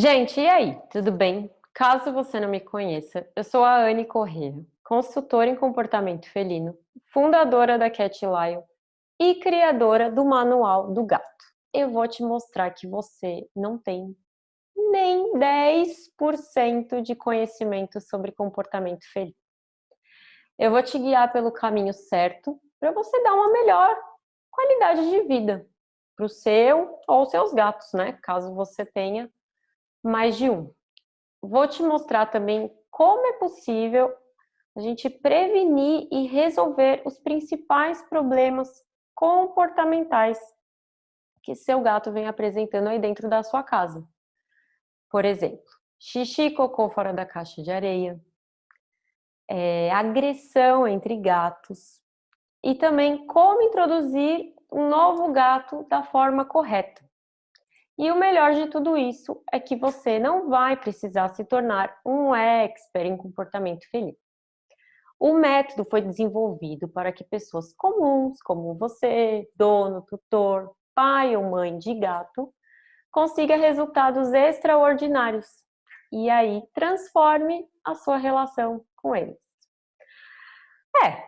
Gente, e aí, tudo bem? Caso você não me conheça, eu sou a Anne Corrêa, consultora em comportamento felino, fundadora da Cat Lion e criadora do Manual do Gato. Eu vou te mostrar que você não tem nem 10% de conhecimento sobre comportamento felino. Eu vou te guiar pelo caminho certo para você dar uma melhor qualidade de vida para o seu ou seus gatos, né? Caso você tenha mais de um. Vou te mostrar também como é possível a gente prevenir e resolver os principais problemas comportamentais que seu gato vem apresentando aí dentro da sua casa. Por exemplo, xixi e cocô fora da caixa de areia, agressão entre gatos e também como introduzir um novo gato da forma correta. E o melhor de tudo isso é que você não vai precisar se tornar um expert em comportamento felino. O método foi desenvolvido para que pessoas comuns, como você, dono, tutor, pai ou mãe de gato, consiga resultados extraordinários e aí transforme a sua relação com eles.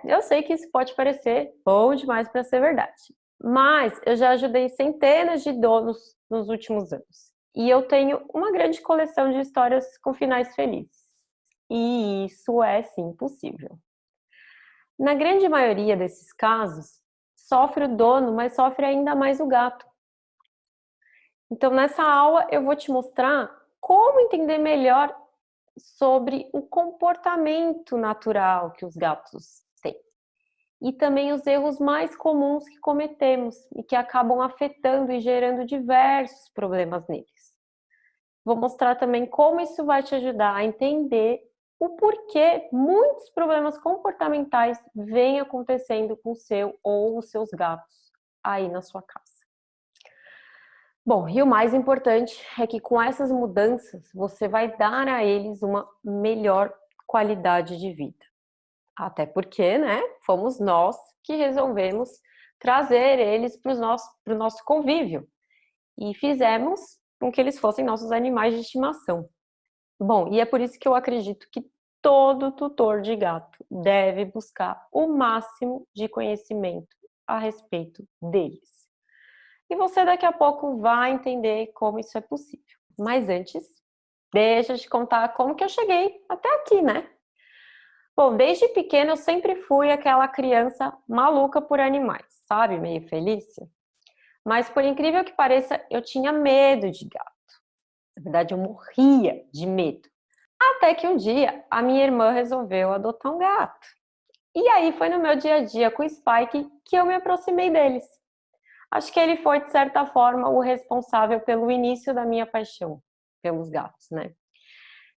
Eu sei que isso pode parecer bom demais para ser verdade, mas eu já ajudei centenas de donos nos últimos anos e eu tenho uma grande coleção de histórias com finais felizes. E isso é sim possível. Na grande maioria desses casos, sofre o dono, mas sofre ainda mais o gato. Então, nessa aula, eu vou te mostrar como entender melhor sobre o comportamento natural que os gatos têm. E também os erros mais comuns que cometemos e que acabam afetando e gerando diversos problemas neles. Vou mostrar também como isso vai te ajudar a entender o porquê muitos problemas comportamentais vêm acontecendo com o seu ou os seus gatos aí na sua casa. Bom, e o mais importante é que com essas mudanças você vai dar a eles uma melhor qualidade de vida. Até porque, né, fomos nós que resolvemos trazer eles para o nosso convívio e fizemos com que eles fossem nossos animais de estimação. Bom, e é por isso que eu acredito que todo tutor de gato deve buscar o máximo de conhecimento a respeito deles. E você daqui a pouco vai entender como isso é possível. Mas antes, deixa eu te contar como que eu cheguei até aqui, né? Bom, desde pequena eu sempre fui aquela criança maluca por animais, sabe? Meio Felícia. Mas por incrível que pareça, eu tinha medo de gato. Na verdade, eu morria de medo. Até que um dia a minha irmã resolveu adotar um gato. E aí foi no meu dia a dia com o Spike que eu me aproximei deles. Acho que ele foi, de certa forma, o responsável pelo início da minha paixão pelos gatos, né?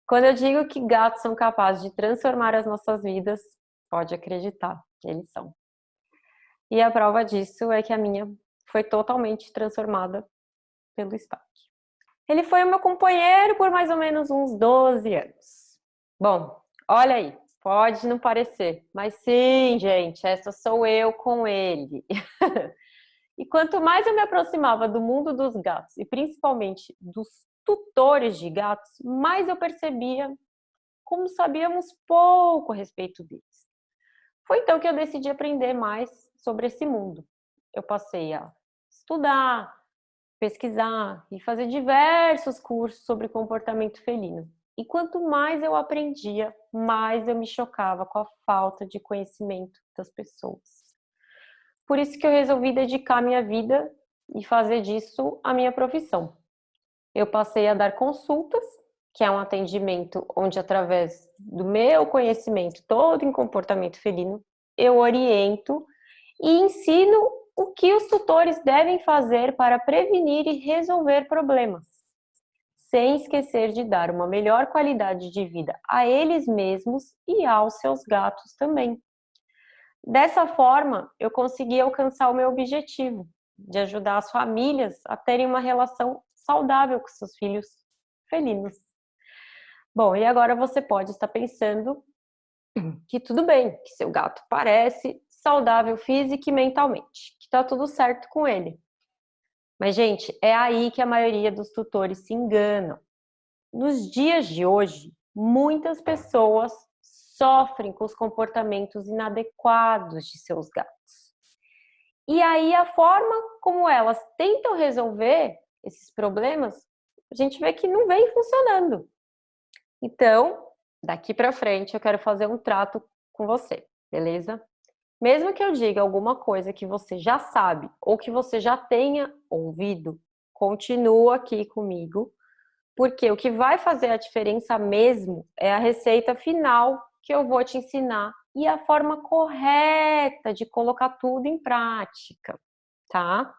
Quando eu digo que gatos são capazes de transformar as nossas vidas, pode acreditar, eles são. E a prova disso é que a minha foi totalmente transformada pelo Spike. Ele foi o meu companheiro por mais ou menos uns 12 anos. Bom, olha aí, pode não parecer, mas sim, gente, essa sou eu com ele. E quanto mais eu me aproximava do mundo dos gatos, e principalmente dos tutores de gatos, mais eu percebia como sabíamos pouco a respeito deles. Foi então que eu decidi aprender mais sobre esse mundo. Eu passei a estudar, pesquisar e fazer diversos cursos sobre comportamento felino. E quanto mais eu aprendia, mais eu me chocava com a falta de conhecimento das pessoas. Por isso que eu resolvi dedicar minha vida e fazer disso a minha profissão. Eu passei a dar consultas, que é um atendimento onde, através do meu conhecimento todo em comportamento felino, eu oriento e ensino o que os tutores devem fazer para prevenir e resolver problemas, sem esquecer de dar uma melhor qualidade de vida a eles mesmos e aos seus gatos também. Dessa forma, eu consegui alcançar o meu objetivo de ajudar as famílias a terem uma relação saudável com seus filhos felinos. Bom, e agora você pode estar pensando que tudo bem, que seu gato parece saudável física e mentalmente, que está tudo certo com ele. Mas, gente, é aí que a maioria dos tutores se enganam. Nos dias de hoje, muitas pessoas sofrem com os comportamentos inadequados de seus gatos. E aí a forma como elas tentam resolver esses problemas, a gente vê que não vem funcionando. Então, daqui para frente eu quero fazer um trato com você, beleza? Mesmo que eu diga alguma coisa que você já sabe ou que você já tenha ouvido, continua aqui comigo, porque o que vai fazer a diferença mesmo é a receita final que eu vou te ensinar e a forma correta de colocar tudo em prática, tá?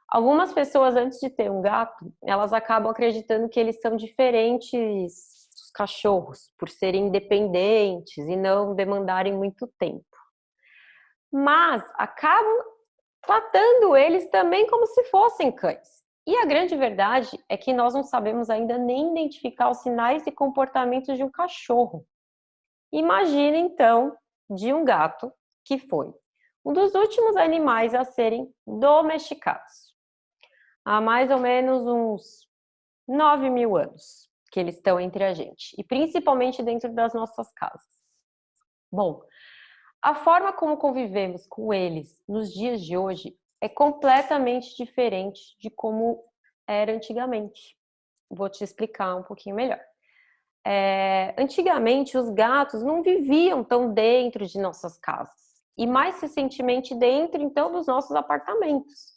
Algumas pessoas, antes de ter um gato, elas acabam acreditando que eles são diferentes dos cachorros, por serem independentes e não demandarem muito tempo. Mas acabam tratando eles também como se fossem cães. E a grande verdade é que nós não sabemos ainda nem identificar os sinais e comportamentos de um cachorro. Imagine então de um gato que foi um dos últimos animais a serem domesticados. Há mais ou menos uns 9.000 anos que eles estão entre a gente, e principalmente dentro das nossas casas. Bom, a forma como convivemos com eles nos dias de hoje é completamente diferente de como era antigamente. Vou te explicar um pouquinho melhor. Antigamente, os gatos não viviam tão dentro de nossas casas, e mais recentemente dentro, então, dos nossos apartamentos.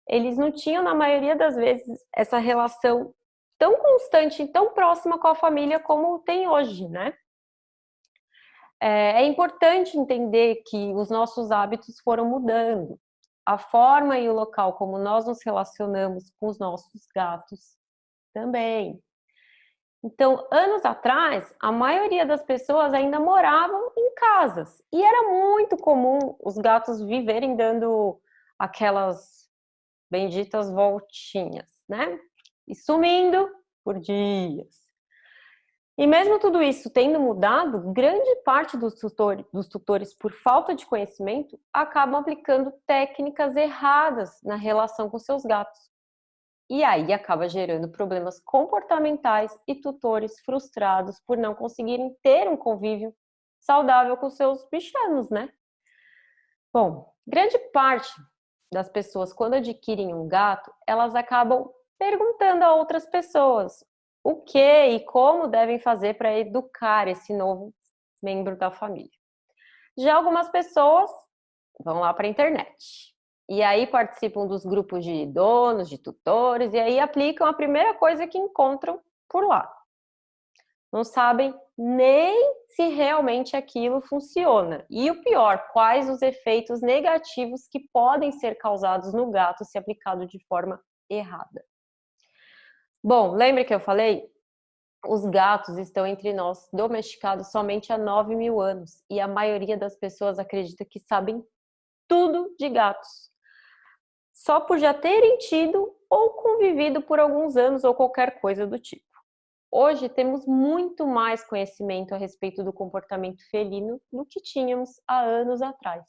Eles não tinham, na maioria das vezes, essa relação tão constante e tão próxima com a família como tem hoje, né? É importante entender que os nossos hábitos foram mudando. A forma e o local como nós nos relacionamos com os nossos gatos também. Então, anos atrás, a maioria das pessoas ainda moravam em casas e era muito comum os gatos viverem dando aquelas benditas voltinhas, né? E sumindo por dias. E mesmo tudo isso tendo mudado, grande parte dos tutores, por falta de conhecimento, acabam aplicando técnicas erradas na relação com seus gatos. E aí acaba gerando problemas comportamentais e tutores frustrados por não conseguirem ter um convívio saudável com seus bichanos, né? Bom, grande parte das pessoas, quando adquirem um gato, elas acabam perguntando a outras pessoas o que e como devem fazer para educar esse novo membro da família. Já algumas pessoas vão lá para a internet e aí participam dos grupos de donos, de tutores, e aí aplicam a primeira coisa que encontram por lá. Não sabem nem se realmente aquilo funciona. E o pior, quais os efeitos negativos que podem ser causados no gato se aplicado de forma errada. Bom, lembra que eu falei? Os gatos estão entre nós domesticados somente há 9.000 anos e a maioria das pessoas acredita que sabem tudo de gatos, só por já terem tido ou convivido por alguns anos ou qualquer coisa do tipo. Hoje temos muito mais conhecimento a respeito do comportamento felino do que tínhamos há anos atrás.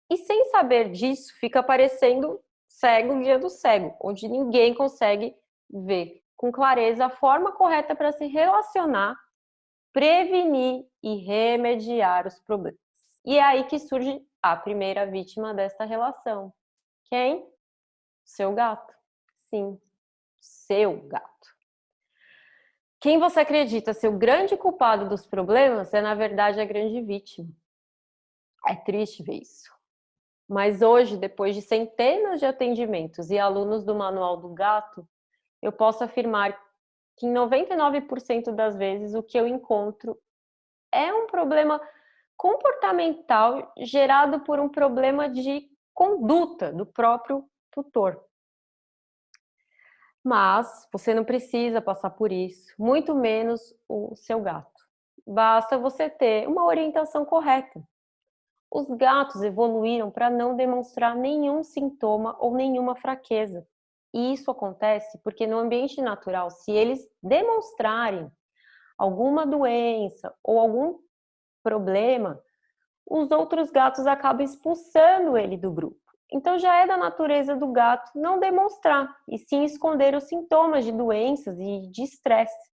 E sem saber disso, fica parecendo cego guiando cego, onde ninguém consegue ver com clareza a forma correta para se relacionar, prevenir e remediar os problemas. E é aí que surge a primeira vítima desta relação. Quem? Seu gato. Sim, seu gato. Quem você acredita ser o grande culpado dos problemas é, na verdade, a grande vítima. É triste ver isso. Mas hoje, depois de centenas de atendimentos e alunos do Manual do Gato, eu posso afirmar que em 99% das vezes o que eu encontro é um problema comportamental gerado por um problema de conduta do próprio tutor. Mas você não precisa passar por isso, muito menos o seu gato. Basta você ter uma orientação correta. Os gatos evoluíram para não demonstrar nenhum sintoma ou nenhuma fraqueza. E isso acontece porque no ambiente natural, se eles demonstrarem alguma doença ou algum problema, os outros gatos acabam expulsando ele do grupo. Então já é da natureza do gato não demonstrar, e sim esconder os sintomas de doenças e de estresse.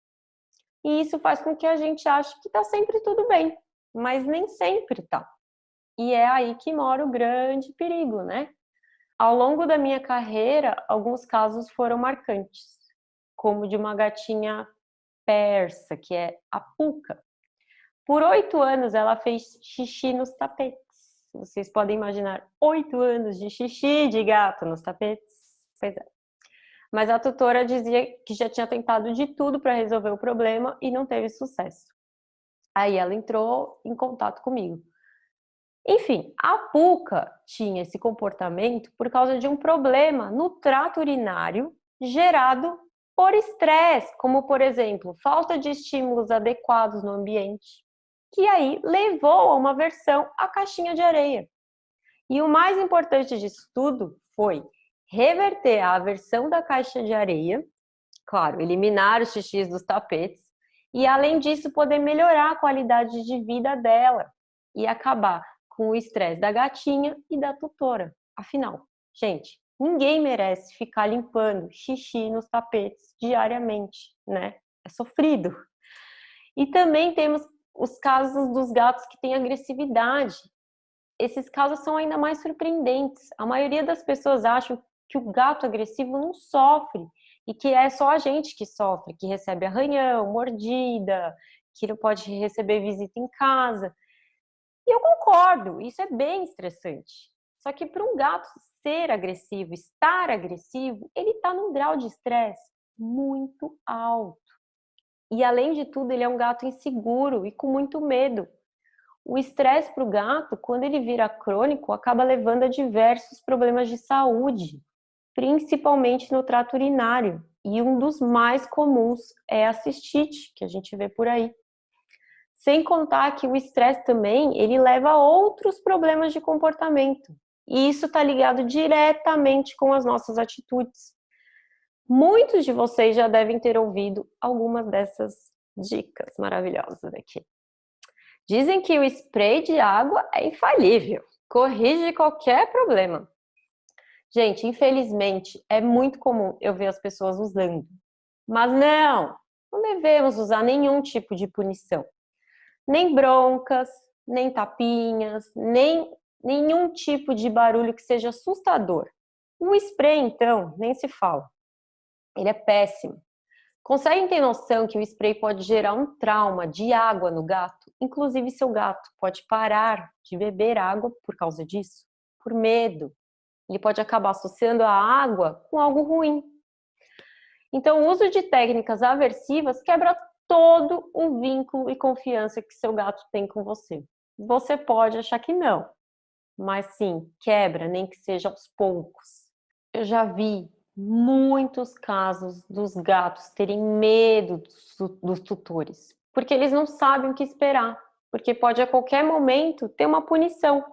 E isso faz com que a gente ache que está sempre tudo bem, mas nem sempre tá. E é aí que mora o grande perigo, né? Ao longo da minha carreira, alguns casos foram marcantes, como de uma gatinha persa, que é a Puca. Por 8 anos, ela fez xixi nos tapetes. Vocês podem imaginar 8 anos de xixi de gato nos tapetes? Pois é. Mas a tutora dizia que já tinha tentado de tudo para resolver o problema e não teve sucesso. Aí ela entrou em contato comigo. Enfim, a Puca tinha esse comportamento por causa de um problema no trato urinário gerado por estresse, como, por exemplo, falta de estímulos adequados no ambiente, que aí levou a uma aversão à caixinha de areia. E o mais importante disso tudo foi reverter a aversão da caixa de areia, claro, eliminar os xixis dos tapetes, e além disso poder melhorar a qualidade de vida dela e acabar com o estresse da gatinha e da tutora. Afinal, gente, ninguém merece ficar limpando xixi nos tapetes diariamente, né? É sofrido. E também temos os casos dos gatos que têm agressividade. Esses casos são ainda mais surpreendentes. A maioria das pessoas acham que o gato agressivo não sofre e que é só a gente que sofre, que recebe arranhão, mordida, que não pode receber visita em casa. E eu concordo, isso é bem estressante. Só que para um gato ser agressivo, estar agressivo, ele está num grau de estresse muito alto. E além de tudo, ele é um gato inseguro e com muito medo. O estresse para o gato, quando ele vira crônico, acaba levando a diversos problemas de saúde, principalmente no trato urinário. E um dos mais comuns é a cistite, que a gente vê por aí. Sem contar que o estresse também, ele leva a outros problemas de comportamento. E isso está ligado diretamente com as nossas atitudes. Muitos de vocês já devem ter ouvido algumas dessas dicas maravilhosas aqui. Dizem que o spray de água é infalível, corrige qualquer problema. Gente, infelizmente, é muito comum eu ver as pessoas usando. Mas não devemos usar nenhum tipo de punição. Nem broncas, nem tapinhas, nem nenhum tipo de barulho que seja assustador. O spray, então, nem se fala. Ele é péssimo. Conseguem ter noção que o spray pode gerar um trauma de água no gato? Inclusive, seu gato pode parar de beber água por causa disso, por medo. Ele pode acabar associando a água com algo ruim. Então, o uso de técnicas aversivas quebra todo o vínculo e confiança que seu gato tem com você. Você pode achar que não, mas sim, quebra, nem que seja aos poucos. Eu já vi muitos casos dos gatos terem medo dos tutores, porque eles não sabem o que esperar, porque pode a qualquer momento ter uma punição.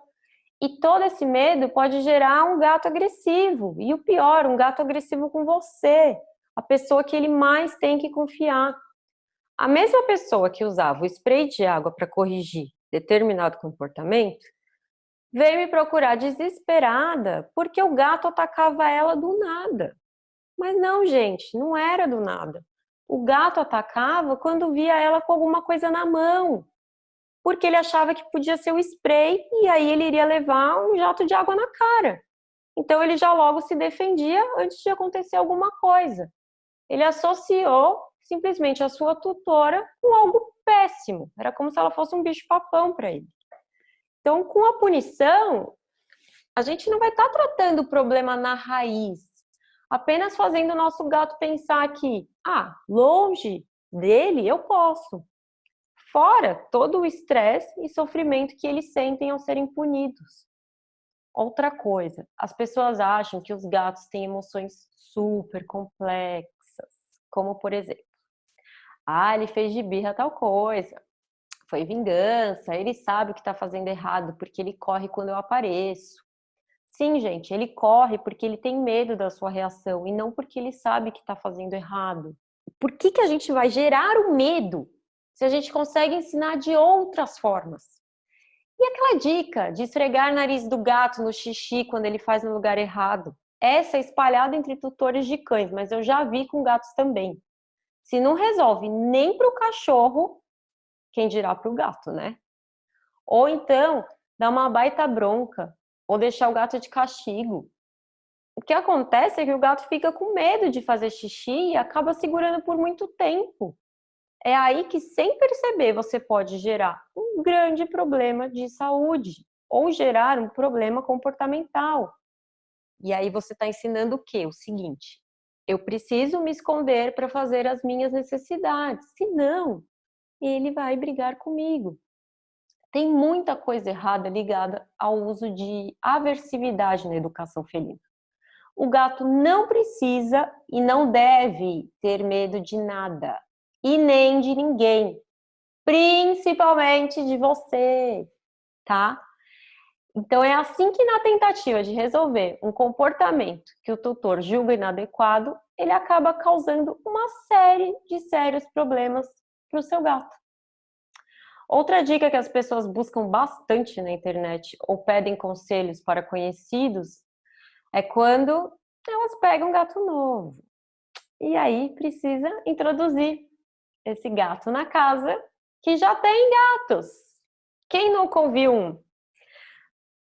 E todo esse medo pode gerar um gato agressivo, e o pior, um gato agressivo com você, a pessoa que ele mais tem que confiar. A mesma pessoa que usava o spray de água para corrigir determinado comportamento veio me procurar desesperada porque o gato atacava ela do nada. Mas não, gente, não era do nada. O gato atacava quando via ela com alguma coisa na mão, porque ele achava que podia ser o spray e aí ele iria levar um jato de água na cara. Então ele já logo se defendia antes de acontecer alguma coisa. Ele associou simplesmente a sua tutora com algo péssimo. Era como se ela fosse um bicho-papão para ele. Então, com a punição, a gente não vai estar tratando o problema na raiz, apenas fazendo o nosso gato pensar que, longe dele eu posso. Fora todo o estresse e sofrimento que eles sentem ao serem punidos. Outra coisa, as pessoas acham que os gatos têm emoções super complexas, como por exemplo, ele fez de birra tal coisa, foi vingança, ele sabe o que está fazendo errado porque ele corre quando eu apareço. Sim, gente, ele corre porque ele tem medo da sua reação e não porque ele sabe que está fazendo errado. Por que a gente vai gerar o medo se a gente consegue ensinar de outras formas? E aquela dica de esfregar o nariz do gato no xixi quando ele faz no lugar errado? Essa é espalhada entre tutores de cães, mas eu já vi com gatos também. Se não resolve nem para o cachorro, quem dirá para o gato, né? Ou então, dar uma baita bronca, ou deixar o gato de castigo. O que acontece é que o gato fica com medo de fazer xixi e acaba segurando por muito tempo. É aí que, sem perceber, você pode gerar um grande problema de saúde ou gerar um problema comportamental. E aí você está ensinando o quê? O seguinte: eu preciso me esconder para fazer as minhas necessidades, senão ele vai brigar comigo. Tem muita coisa errada ligada ao uso de aversividade na educação felina. O gato não precisa e não deve ter medo de nada, e nem de ninguém, principalmente de você, tá? Então é assim que, na tentativa de resolver um comportamento que o tutor julga inadequado, ele acaba causando uma série de sérios problemas para o seu gato. Outra dica que as pessoas buscam bastante na internet ou pedem conselhos para conhecidos é quando elas pegam um gato novo. E aí precisa introduzir esse gato na casa que já tem gatos. Quem nunca ouviu um?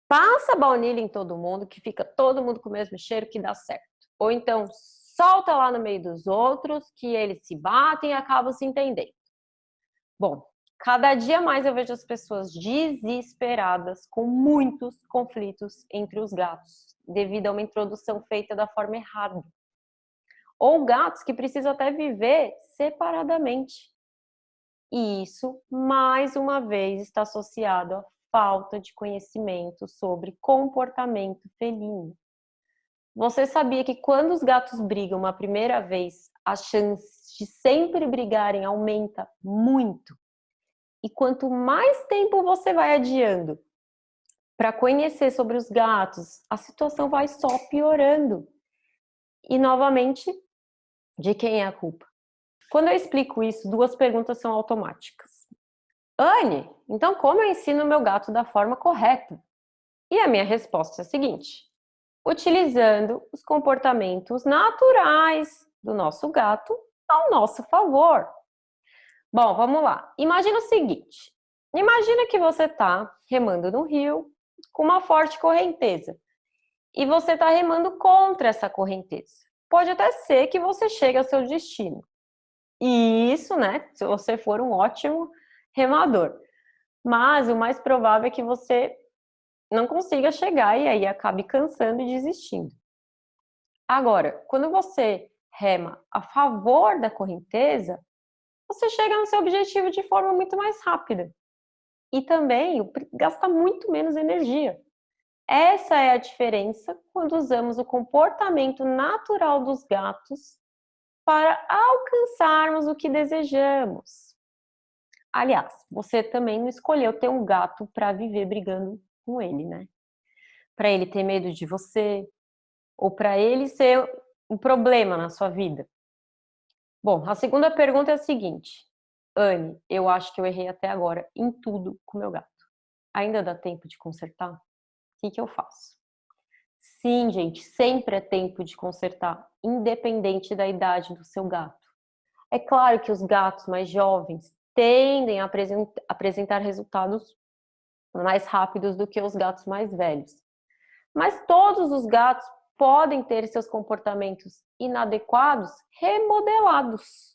Passa baunilha em todo mundo, que fica todo mundo com o mesmo cheiro, que dá certo. Ou então solta lá no meio dos outros, que eles se batem e acabam se entendendo. Bom, cada dia mais eu vejo as pessoas desesperadas com muitos conflitos entre os gatos, devido a uma introdução feita da forma errada. Ou gatos que precisam até viver separadamente. E isso, mais uma vez, está associado à falta de conhecimento sobre comportamento felino. Você sabia que quando os gatos brigam uma primeira vez, a chance de sempre brigarem aumenta muito? E quanto mais tempo você vai adiando para conhecer sobre os gatos, a situação vai só piorando. E, novamente, de quem é a culpa? Quando eu explico isso, duas perguntas são automáticas. Anne, então como eu ensino meu gato da forma correta? E a minha resposta é a seguinte: utilizando os comportamentos naturais do nosso gato ao nosso favor. Bom, vamos lá. Imagina o seguinte: imagina que você está remando no rio com uma forte correnteza e você está remando contra essa correnteza. Pode até ser que você chegue ao seu destino. E isso, né, se você for um ótimo remador. Mas o mais provável é que você não consiga chegar e aí acabe cansando e desistindo. Agora, quando você rema a favor da correnteza, você chega no seu objetivo de forma muito mais rápida. E também gasta muito menos energia. Essa é a diferença quando usamos o comportamento natural dos gatos para alcançarmos o que desejamos. Aliás, você também não escolheu ter um gato para viver brigando com ele, né? Para ele ter medo de você, ou para ele ser um problema na sua vida. Bom, a segunda pergunta é a seguinte: Anne, eu acho que eu errei até agora em tudo com meu gato. Ainda dá tempo de consertar? O que eu faço? Sim, gente, sempre é tempo de consertar, independente da idade do seu gato. É claro que os gatos mais jovens tendem a apresentar resultados mais rápidos do que os gatos mais velhos. Mas todos os gatos podem ter seus comportamentos inadequados remodelados.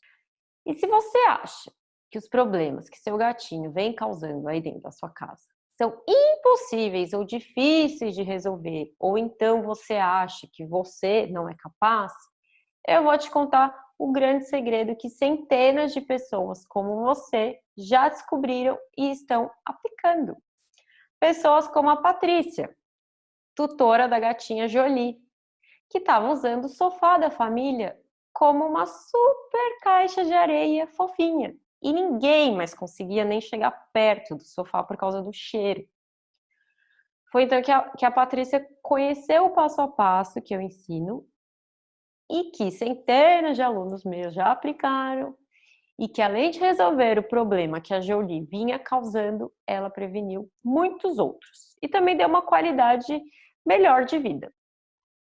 E se você acha que os problemas que seu gatinho vem causando aí dentro da sua casa são impossíveis ou difíceis de resolver, ou então você acha que você não é capaz, eu vou te contar o grande segredo que centenas de pessoas como você já descobriram e estão aplicando. Pessoas como a Patrícia, tutora da gatinha Jolie, que estava usando o sofá da família como uma super caixa de areia fofinha. E ninguém mais conseguia nem chegar perto do sofá por causa do cheiro. Foi então que a Patrícia conheceu o passo a passo que eu ensino e que centenas de alunos meus já aplicaram e que, além de resolver o problema que a Jolie vinha causando, ela preveniu muitos outros e também deu uma qualidade melhor de vida.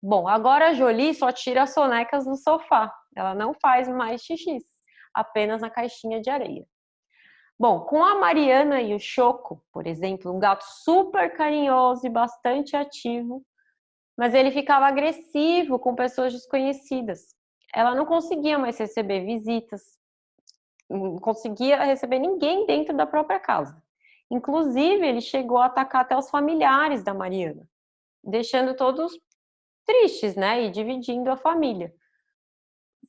Bom, agora a Jolie só tira as sonecas no sofá, ela não faz mais xixis, apenas na caixinha de areia. Bom, com a Mariana e o Choco, por exemplo, um gato super carinhoso e bastante ativo, mas ele ficava agressivo com pessoas desconhecidas. Ela não conseguia mais receber visitas, não conseguia receber ninguém dentro da própria casa. Inclusive, ele chegou a atacar até os familiares da Mariana, deixando todos tristes, né? E dividindo a família.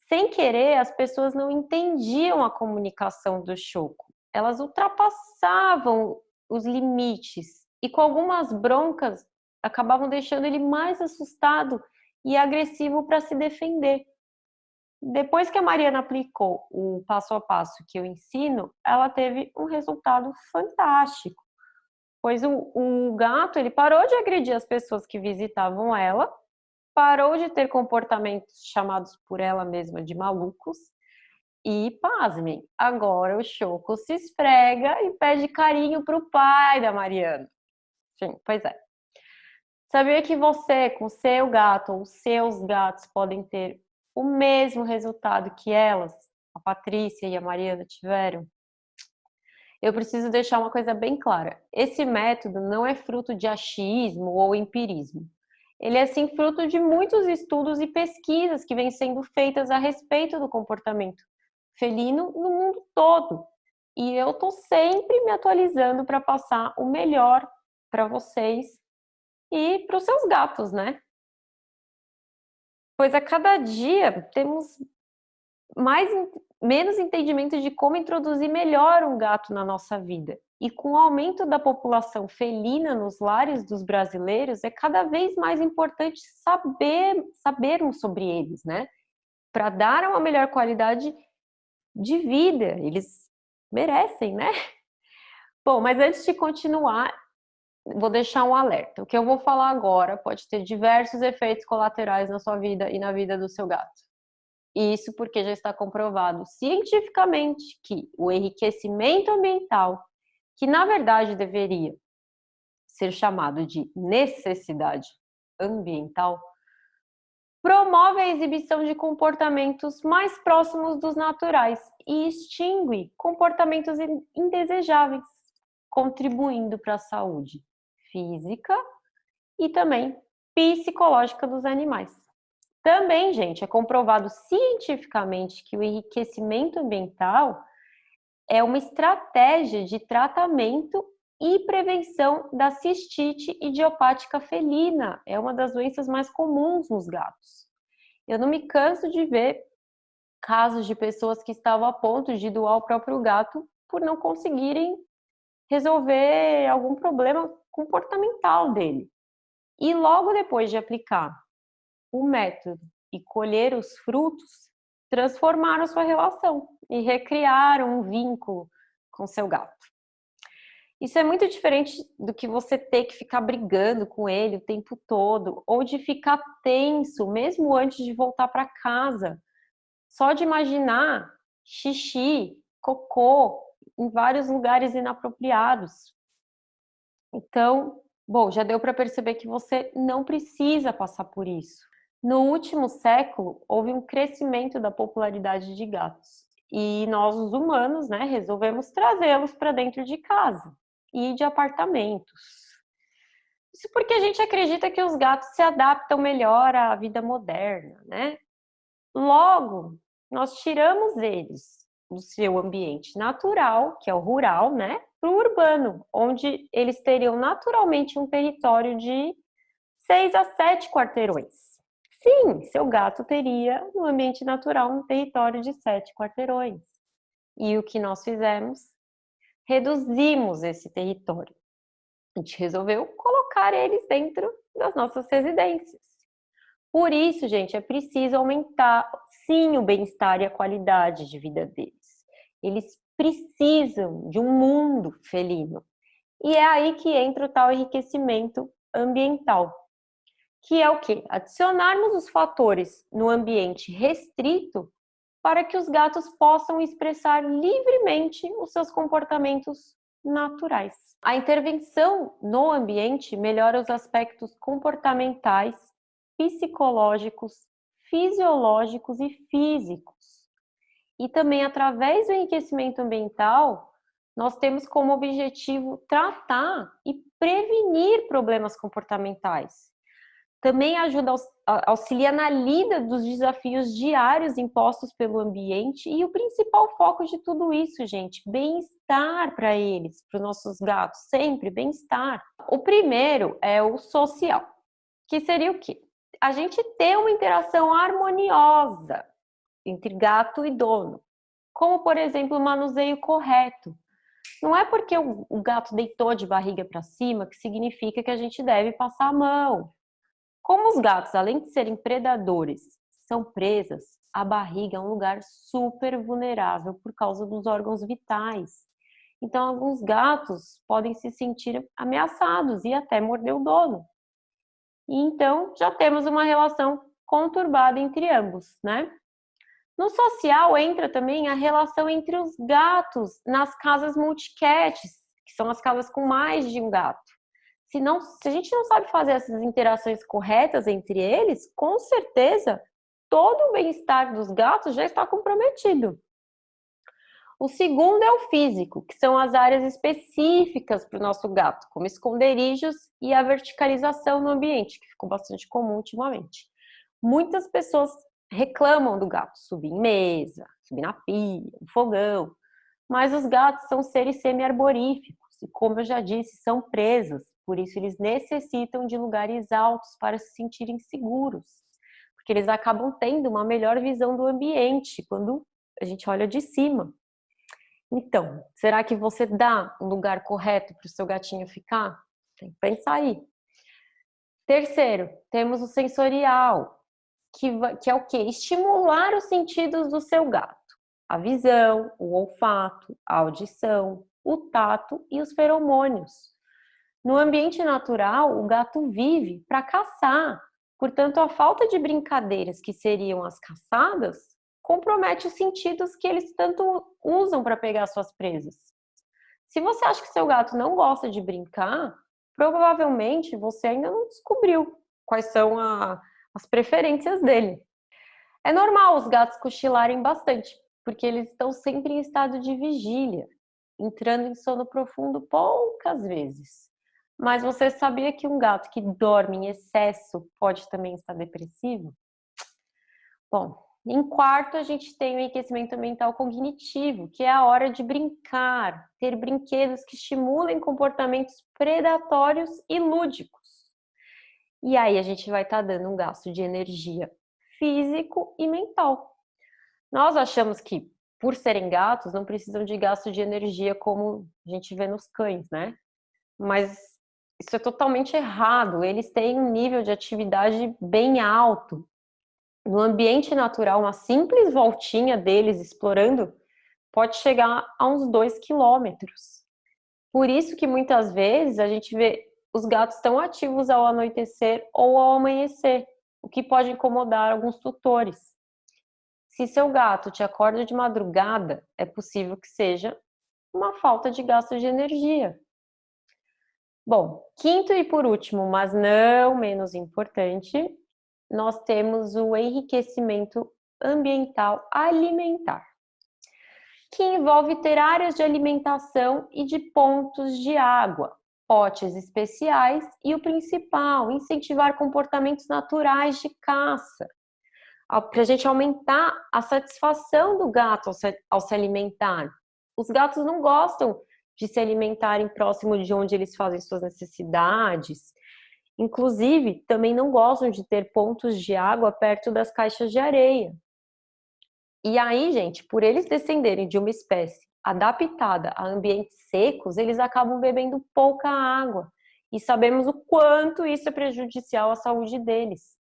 Sem querer, as pessoas não entendiam a comunicação do Choco. Elas ultrapassavam os limites e, com algumas broncas, acabavam deixando ele mais assustado e agressivo para se defender. Depois que a Mariana aplicou o passo a passo que eu ensino, ela teve um resultado fantástico, pois o gato ele parou de agredir as pessoas que visitavam ela, parou de ter comportamentos chamados por ela mesma de malucos e, pasmem, agora o Choco se esfrega e pede carinho para o pai da Mariana. Sim, pois é. Sabia que você, com seu gato ou os seus gatos, podem ter o mesmo resultado que elas, a Patrícia e a Mariana, tiveram? Eu preciso deixar uma coisa bem clara. Esse método não é fruto de achismo ou empirismo. Ele é, sim, fruto de muitos estudos e pesquisas que vêm sendo feitas a respeito do comportamento felino no mundo todo. E eu estou sempre me atualizando para passar o melhor para vocês e para os seus gatos, né? Pois a cada dia temos menos entendimento de como introduzir melhor um gato na nossa vida. E com o aumento da população felina nos lares dos brasileiros, é cada vez mais importante sabermos sobre eles, né? Para dar uma melhor qualidade de vida. Eles merecem, né? Bom, mas antes de continuar, vou deixar um alerta. O que eu vou falar agora pode ter diversos efeitos colaterais na sua vida e na vida do seu gato. Isso porque já está comprovado cientificamente que o enriquecimento ambiental, que na verdade deveria ser chamado de necessidade ambiental, promove a exibição de comportamentos mais próximos dos naturais e extingue comportamentos indesejáveis, contribuindo para a saúde física e também psicológica dos animais. Também, gente, é comprovado cientificamente que o enriquecimento ambiental é uma estratégia de tratamento e prevenção da cistite idiopática felina. É uma das doenças mais comuns nos gatos. Eu não me canso de ver casos de pessoas que estavam a ponto de doar o próprio gato por não conseguirem resolver algum problema comportamental dele. E logo depois de aplicar o método e colher os frutos, transformaram sua relação e recriaram um vínculo com seu gato. Isso é muito diferente do que você ter que ficar brigando com ele o tempo todo, ou de ficar tenso, mesmo antes de voltar para casa. Só de imaginar xixi, cocô em vários lugares inapropriados. Então, bom, já deu para perceber que você não precisa passar por isso. No último século, houve um crescimento da popularidade de gatos. E nós, os humanos, né, resolvemos trazê-los para dentro de casa e de apartamentos. Isso porque a gente acredita que os gatos se adaptam melhor à vida moderna, né? Logo, nós tiramos eles do seu ambiente natural, que é o rural, né, para o urbano, onde eles teriam naturalmente um território de 6 a 7 quarteirões. Sim, seu gato teria, no ambiente natural, um território de 7 quarteirões. E o que nós fizemos? Reduzimos esse território. A gente resolveu colocar eles dentro das nossas residências. Por isso, gente, é preciso aumentar, sim, o bem-estar e a qualidade de vida deles. Eles precisam de um mundo felino. E é aí que entra o tal enriquecimento ambiental, que é o quê? Adicionarmos os fatores no ambiente restrito para que os gatos possam expressar livremente os seus comportamentos naturais. A intervenção no ambiente melhora os aspectos comportamentais, psicológicos, fisiológicos e físicos. E também, através do enriquecimento ambiental, nós temos como objetivo tratar e prevenir problemas comportamentais. Também ajuda auxilia na lida dos desafios diários impostos pelo ambiente e o principal foco de tudo isso, gente, bem-estar para eles, para os nossos gatos, sempre bem-estar. O primeiro é o social, que seria o quê? A gente ter uma interação harmoniosa entre gato e dono, como, por exemplo, o manuseio correto. Não é porque o gato deitou de barriga para cima que significa que a gente deve passar a mão. Como os gatos, além de serem predadores, são presas, a barriga é um lugar super vulnerável por causa dos órgãos vitais. Então, alguns gatos podem se sentir ameaçados e até morder o dono. E então, já temos uma relação conturbada entre ambos, né? No social entra também a relação entre os gatos nas casas multicats, que são as casas com mais de um gato. Se a gente não sabe fazer essas interações corretas entre eles, com certeza todo o bem-estar dos gatos já está comprometido. O segundo é o físico, que são as áreas específicas para o nosso gato, como esconderijos e a verticalização no ambiente, que ficou bastante comum ultimamente. Muitas pessoas reclamam do gato subir em mesa, subir na pia, no fogão, mas os gatos são seres semi-arboríficos e, como eu já disse, são presas, por isso eles necessitam de lugares altos para se sentirem seguros, porque eles acabam tendo uma melhor visão do ambiente quando a gente olha de cima. Então, será que você dá um lugar correto para o seu gatinho ficar? Tem que pensar aí. Terceiro, temos o sensorial, que é o quê? Estimular os sentidos do seu gato. A visão, o olfato, a audição, o tato e os feromônios. No ambiente natural, o gato vive para caçar. Portanto, a falta de brincadeiras, que seriam as caçadas, compromete os sentidos que eles tanto usam para pegar suas presas. Se você acha que seu gato não gosta de brincar, provavelmente você ainda não descobriu quais são as preferências dele. É normal os gatos cochilarem bastante, porque eles estão sempre em estado de vigília, entrando em sono profundo poucas vezes. Mas você sabia que um gato que dorme em excesso pode também estar depressivo? Bom, em quarto, a gente tem o enriquecimento mental cognitivo, que é a hora de brincar, ter brinquedos que estimulem comportamentos predatórios e lúdicos. E aí a gente vai estar dando um gasto de energia físico e mental. Nós achamos que, por serem gatos, não precisam de gasto de energia como a gente vê nos cães, né? Mas isso é totalmente errado. Eles têm um nível de atividade bem alto. No ambiente natural, uma simples voltinha deles explorando pode chegar a uns 2 quilômetros. Por isso que muitas vezes a gente vê os gatos tão ativos ao anoitecer ou ao amanhecer, o que pode incomodar alguns tutores. Se seu gato te acorda de madrugada, é possível que seja uma falta de gasto de energia. Bom, quinto e por último, mas não menos importante, nós temos o enriquecimento ambiental alimentar, que envolve ter áreas de alimentação e de pontos de água, potes especiais e o principal, incentivar comportamentos naturais de caça, para a gente aumentar a satisfação do gato ao se alimentar. Os gatos não gostam de se alimentarem próximo de onde eles fazem suas necessidades. Inclusive, também não gostam de ter pontos de água perto das caixas de areia. E aí, gente, por eles descenderem de uma espécie adaptada a ambientes secos, eles acabam bebendo pouca água. E sabemos o quanto isso é prejudicial à saúde deles.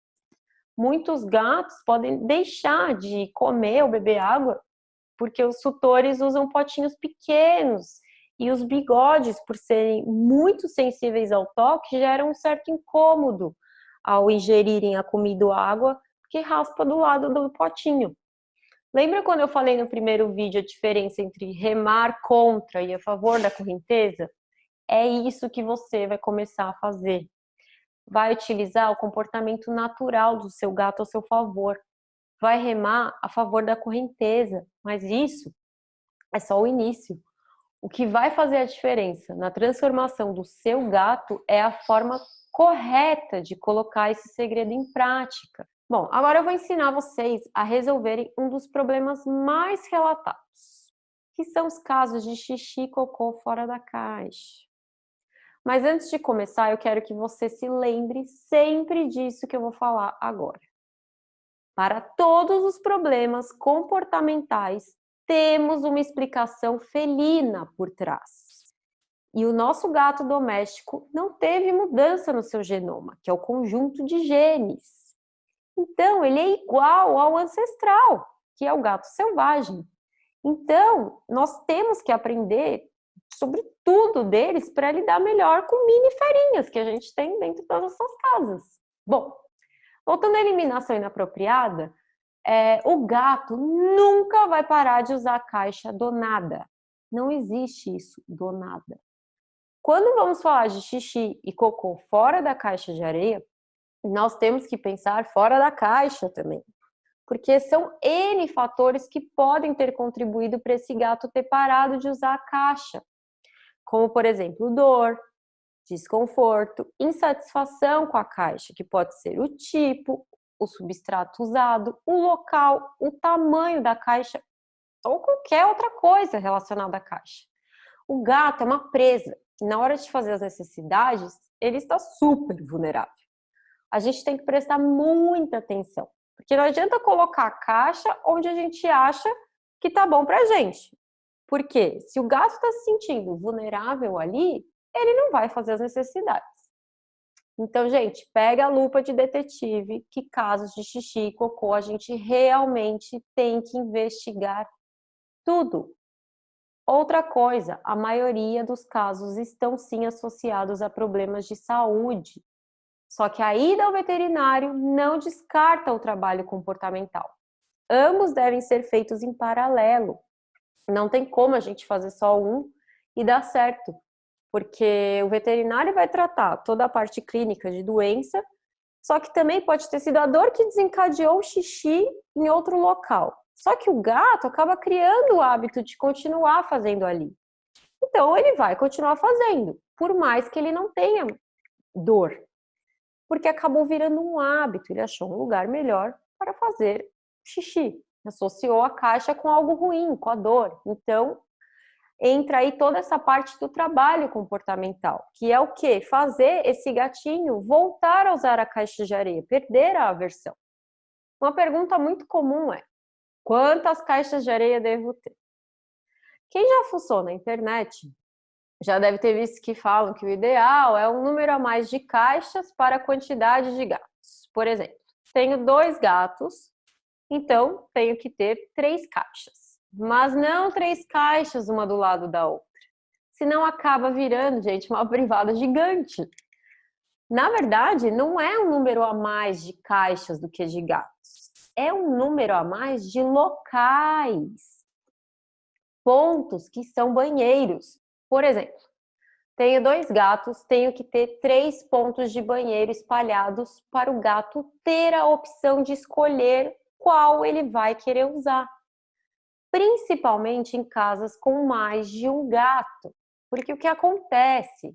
Muitos gatos podem deixar de comer ou beber água porque os tutores usam potinhos pequenos e os bigodes, por serem muito sensíveis ao toque, geram um certo incômodo ao ingerirem a comida ou a água, porque raspa do lado do potinho. Lembra quando eu falei no primeiro vídeo a diferença entre remar contra e a favor da correnteza? É isso que você vai começar a fazer. Vai utilizar o comportamento natural do seu gato a seu favor. Vai remar a favor da correnteza, mas isso é só o início. O que vai fazer a diferença na transformação do seu gato é a forma correta de colocar esse segredo em prática. Bom, agora eu vou ensinar vocês a resolverem um dos problemas mais relatados, que são os casos de xixi e cocô fora da caixa. Mas antes de começar, eu quero que você se lembre sempre disso que eu vou falar agora. Para todos os problemas comportamentais, temos uma explicação felina por trás. E o nosso gato doméstico não teve mudança no seu genoma, que é o conjunto de genes. Então, ele é igual ao ancestral, que é o gato selvagem. Então, nós temos que aprender sobre tudo deles para lidar melhor com mini ferinhas que a gente tem dentro das nossas casas. Bom, voltando à eliminação inapropriada, o gato nunca vai parar de usar a caixa do nada. Não existe isso, do nada. Quando vamos falar de xixi e cocô fora da caixa de areia, nós temos que pensar fora da caixa também, porque são N fatores que podem ter contribuído para esse gato ter parado de usar a caixa, como, por exemplo, dor, desconforto, insatisfação com a caixa, que pode ser o tipo, o substrato usado, o local, o tamanho da caixa ou qualquer outra coisa relacionada à caixa. O gato é uma presa e na hora de fazer as necessidades, ele está super vulnerável. A gente tem que prestar muita atenção, porque não adianta colocar a caixa onde a gente acha que tá bom pra gente. Porque se o gato está se sentindo vulnerável ali, ele não vai fazer as necessidades. Então, gente, pega a lupa de detetive, que casos de xixi e cocô a gente realmente tem que investigar tudo. Outra coisa, a maioria dos casos estão sim associados a problemas de saúde. Só que a ida ao veterinário não descarta o trabalho comportamental. Ambos devem ser feitos em paralelo. Não tem como a gente fazer só um e dar certo, porque o veterinário vai tratar toda a parte clínica de doença, só que também pode ter sido a dor que desencadeou o xixi em outro local. Só que o gato acaba criando o hábito de continuar fazendo ali. Então ele vai continuar fazendo, por mais que ele não tenha dor, porque acabou virando um hábito, ele achou um lugar melhor para fazer xixi. Associou a caixa com algo ruim, com a dor. Então, entra aí toda essa parte do trabalho comportamental, que é o quê? Fazer esse gatinho voltar a usar a caixa de areia, perder a aversão. Uma pergunta muito comum é: quantas caixas de areia devo ter? Quem já fuçou na internet já deve ter visto que falam que o ideal é um número a mais de caixas para a quantidade de gatos. Por exemplo, tenho 2 gatos, então tenho que ter 3 caixas. Mas não 3 caixas uma do lado da outra. Senão acaba virando, gente, uma privada gigante. Na verdade, não é um número a mais de caixas do que de gatos. É um número a mais de locais. Pontos que são banheiros. Por exemplo, tenho 2 gatos, tenho que ter 3 pontos de banheiro espalhados para o gato ter a opção de escolher qual ele vai querer usar. Principalmente em casas com mais de um gato. Porque o que acontece?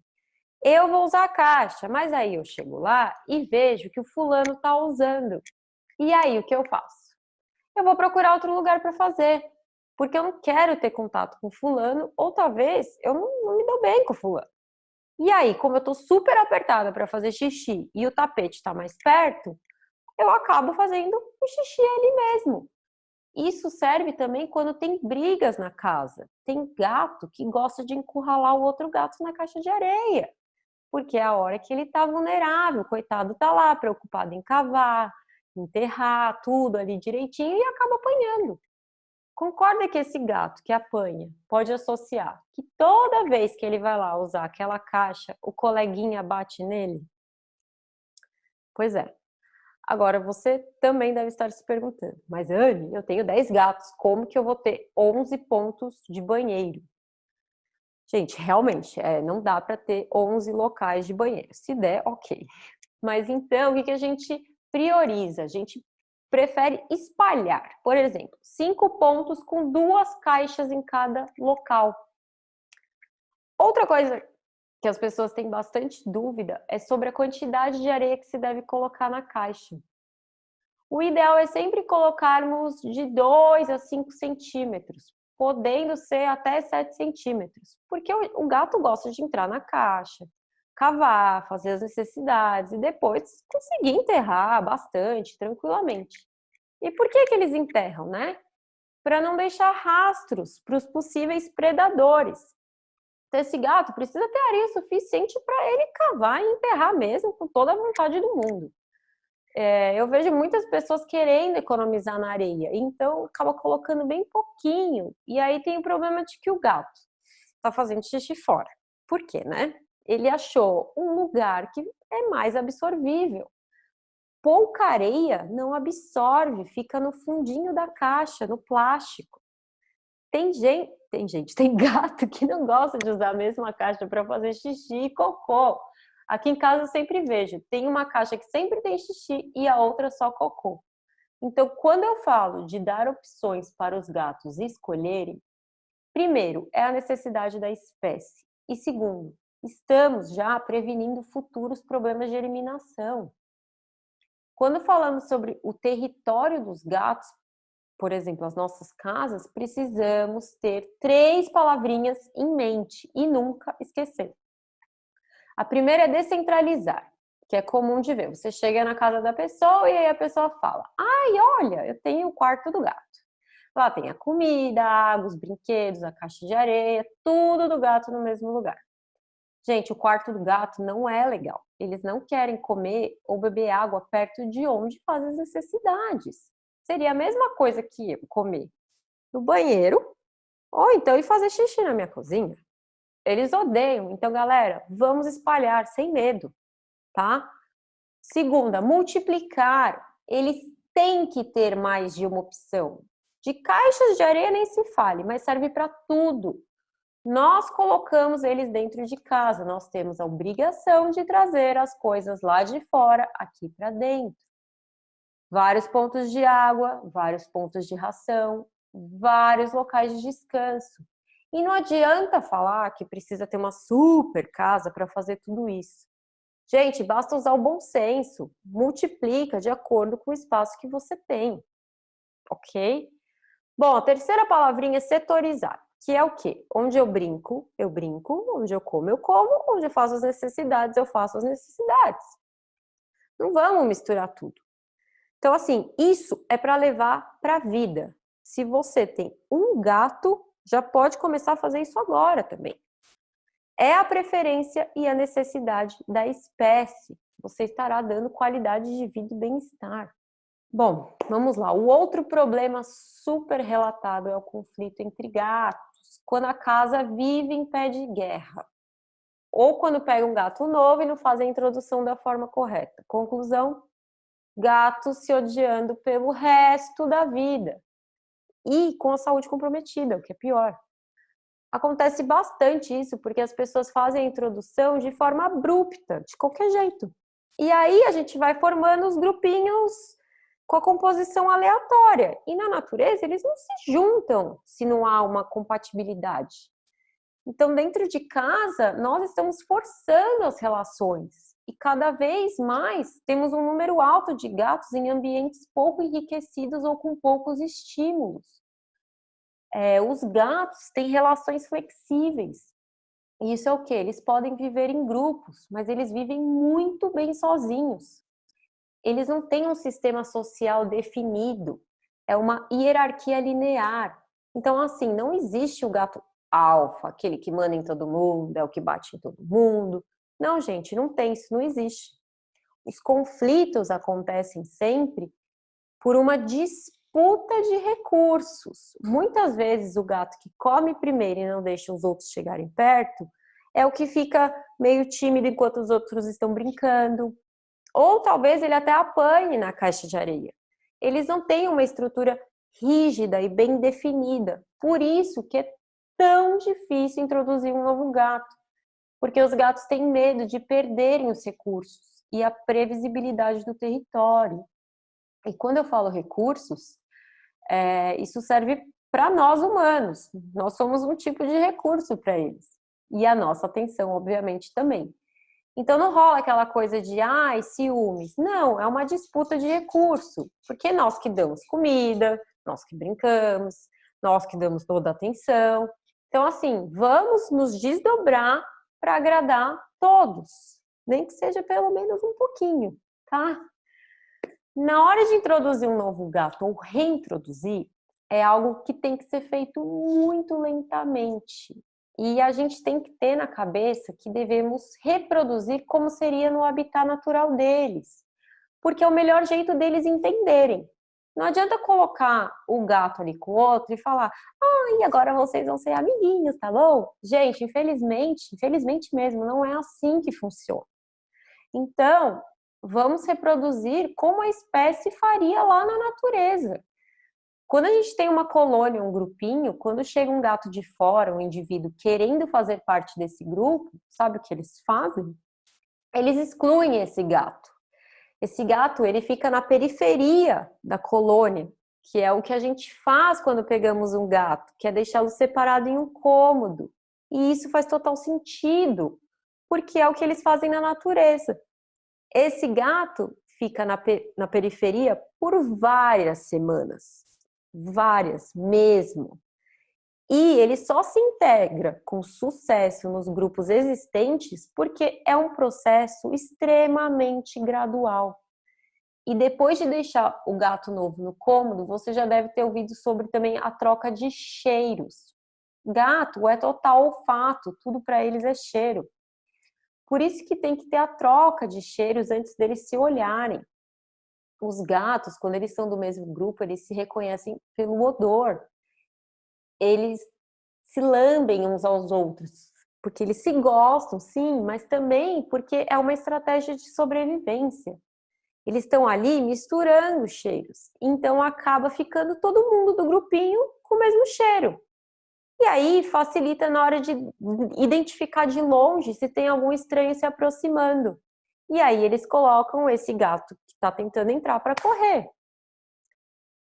Eu vou usar a caixa, mas aí eu chego lá e vejo que o fulano está usando. E aí o que eu faço? Eu vou procurar outro lugar para fazer. Porque eu não quero ter contato com fulano, ou talvez eu não me dou bem com fulano. E aí, como eu tô super apertada para fazer xixi e o tapete está mais perto, eu acabo fazendo o xixi ali mesmo. Isso serve também quando tem brigas na casa. Tem gato que gosta de encurralar o outro gato na caixa de areia, porque é a hora que ele tá vulnerável, coitado tá lá preocupado em cavar, enterrar tudo ali direitinho e acaba apanhando. Concorda que esse gato que apanha pode associar que toda vez que ele vai lá usar aquela caixa, o coleguinha bate nele? Pois é. Agora, você também deve estar se perguntando, mas Anne, eu tenho 10 gatos, como que eu vou ter 11 pontos de banheiro? Gente, realmente, não dá para ter 11 locais de banheiro. Se der, ok. Mas então, o que a gente prioriza? A gente prefere espalhar. Por exemplo, 5 pontos com 2 caixas em cada local. Outra coisa que as pessoas têm bastante dúvida é sobre a quantidade de areia que se deve colocar na caixa. O ideal é sempre colocarmos de 2 a 5 centímetros, podendo ser até 7 centímetros, porque o gato gosta de entrar na caixa, cavar, fazer as necessidades e depois conseguir enterrar bastante, tranquilamente. E por que eles enterram, né? Para não deixar rastros para os possíveis predadores. Então, esse gato precisa ter areia suficiente para ele cavar e enterrar mesmo, com toda a vontade do mundo. Eu vejo muitas pessoas querendo economizar na areia, então acaba colocando bem pouquinho, e aí tem o problema de que o gato está fazendo xixi fora. Por quê, né? Ele achou um lugar que é mais absorvível. Pouca areia não absorve, fica no fundinho da caixa, no plástico. Tem gato que não gosta de usar a mesma caixa para fazer xixi e cocô. Aqui em casa eu sempre vejo, tem uma caixa que sempre tem xixi e a outra só cocô. Então, quando eu falo de dar opções para os gatos escolherem, primeiro, é a necessidade da espécie. E segundo, estamos já prevenindo futuros problemas de eliminação. Quando falamos sobre o território dos gatos, por exemplo, as nossas casas, precisamos ter 3 palavrinhas em mente e nunca esquecer. A primeira é descentralizar, que é comum de ver. Você chega na casa da pessoa e aí a pessoa fala: ai, olha, eu tenho o quarto do gato. Lá tem a comida, a água, os brinquedos, a caixa de areia, tudo do gato no mesmo lugar. Gente, o quarto do gato não é legal. Eles não querem comer ou beber água perto de onde fazem as necessidades. Seria a mesma coisa que eu comer no banheiro ou então ir fazer xixi na minha cozinha. Eles odeiam. Então, galera, vamos espalhar sem medo, tá? Segunda, multiplicar. Eles têm que ter mais de uma opção. De caixas de areia nem se fale, mas serve para tudo. Nós colocamos eles dentro de casa, nós temos a obrigação de trazer as coisas lá de fora aqui para dentro. Vários pontos de água, vários pontos de ração, vários locais de descanso. E não adianta falar que precisa ter uma super casa para fazer tudo isso. Gente, basta usar o bom senso, multiplica de acordo com o espaço que você tem, ok? Bom, a terceira palavrinha é setorizar, que é o quê? Onde eu brinco, onde eu como, onde eu faço as necessidades, eu faço as necessidades. Não vamos misturar tudo. Então, assim, isso é para levar para a vida. Se você tem um gato, já pode começar a fazer isso agora também. É a preferência e a necessidade da espécie. Você estará dando qualidade de vida e bem-estar. Bom, vamos lá. O outro problema super relatado é o conflito entre gatos, quando a casa vive em pé de guerra. Ou quando pega um gato novo e não faz a introdução da forma correta. Conclusão: gatos se odiando pelo resto da vida. E com a saúde comprometida, o que é pior. Acontece bastante isso porque as pessoas fazem a introdução de forma abrupta, de qualquer jeito. E aí a gente vai formando os grupinhos com a composição aleatória. E na natureza eles não se juntam se não há uma compatibilidade. Então, dentro de casa, nós estamos forçando as relações. E cada vez mais temos um número alto de gatos em ambientes pouco enriquecidos ou com poucos estímulos. Os gatos têm relações flexíveis. E isso é o quê? Eles podem viver em grupos, mas eles vivem muito bem sozinhos. Eles não têm um sistema social definido, é uma hierarquia linear. Então, assim, não existe o gato alfa, aquele que manda em todo mundo, é o que bate em todo mundo. Não, gente, não tem, isso não existe. Os conflitos acontecem sempre por uma disputa de recursos. Muitas vezes o gato que come primeiro e não deixa os outros chegarem perto é o que fica meio tímido enquanto os outros estão brincando. Ou talvez ele até apanhe na caixa de areia. Eles não têm uma estrutura rígida e bem definida. Por isso que é tão difícil introduzir um novo gato, porque os gatos têm medo de perderem os recursos e a previsibilidade do território. E quando eu falo recursos, isso serve para nós humanos. Nós somos um tipo de recurso para eles. E a nossa atenção, obviamente, também. Então não rola aquela coisa de ciúmes. Não, é uma disputa de recurso. Porque nós que damos comida, nós que brincamos, nós que damos toda a atenção. Então, assim, vamos nos desdobrar para agradar todos. Nem que seja pelo menos um pouquinho, tá? Na hora de introduzir um novo gato ou reintroduzir, é algo que tem que ser feito muito lentamente. E a gente tem que ter na cabeça que devemos reproduzir como seria no habitat natural deles, porque é o melhor jeito deles entenderem. Não adianta colocar o gato ali com o outro e falar, e agora vocês vão ser amiguinhos, tá bom? Gente, infelizmente mesmo, não é assim que funciona. Então, vamos reproduzir como a espécie faria lá na natureza. Quando a gente tem uma colônia, um grupinho, quando chega um gato de fora, um indivíduo querendo fazer parte desse grupo, sabe o que eles fazem? Eles excluem esse gato. Esse gato, ele fica na periferia da colônia, que é o que a gente faz quando pegamos um gato, que é deixá-lo separado em um cômodo. E isso faz total sentido, porque é o que eles fazem na natureza. Esse gato fica na periferia por várias semanas. Várias mesmo. E ele só se integra com sucesso nos grupos existentes porque é um processo extremamente gradual. E depois de deixar o gato novo no cômodo, você já deve ter ouvido sobre também a troca de cheiros. Gato é total olfato, tudo para eles é cheiro. Por isso que tem que ter a troca de cheiros antes deles se olharem. Os gatos, quando eles são do mesmo grupo, eles se reconhecem pelo odor. Eles se lambem uns aos outros, porque eles se gostam, sim, mas também porque é uma estratégia de sobrevivência. Eles estão ali misturando cheiros, então acaba ficando todo mundo do grupinho com o mesmo cheiro. E aí facilita na hora de identificar de longe se tem algum estranho se aproximando. E aí eles colocam esse gato que está tentando entrar para correr.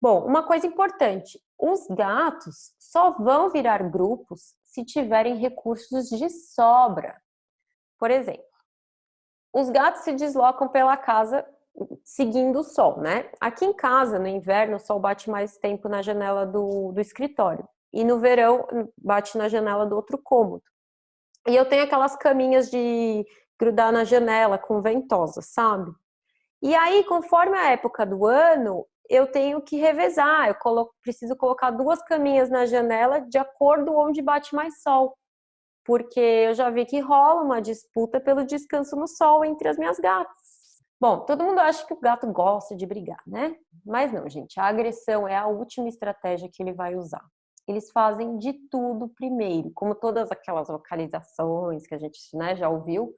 Bom, uma coisa importante, os gatos só vão virar grupos se tiverem recursos de sobra. Por exemplo, os gatos se deslocam pela casa seguindo o sol, né? Aqui em casa, no inverno, o sol bate mais tempo na janela do escritório. E no verão, bate na janela do outro cômodo. E eu tenho aquelas caminhas de grudar na janela com ventosa, sabe? E aí, conforme a época do ano, eu tenho que revezar. Preciso colocar 2 caminhas na janela de acordo onde bate mais sol. Porque eu já vi que rola uma disputa pelo descanso no sol entre as minhas gatas. Bom, todo mundo acha que o gato gosta de brigar, né? Mas não, gente. A agressão é a última estratégia que ele vai usar. Eles fazem de tudo primeiro, como todas aquelas vocalizações que a gente, né, já ouviu,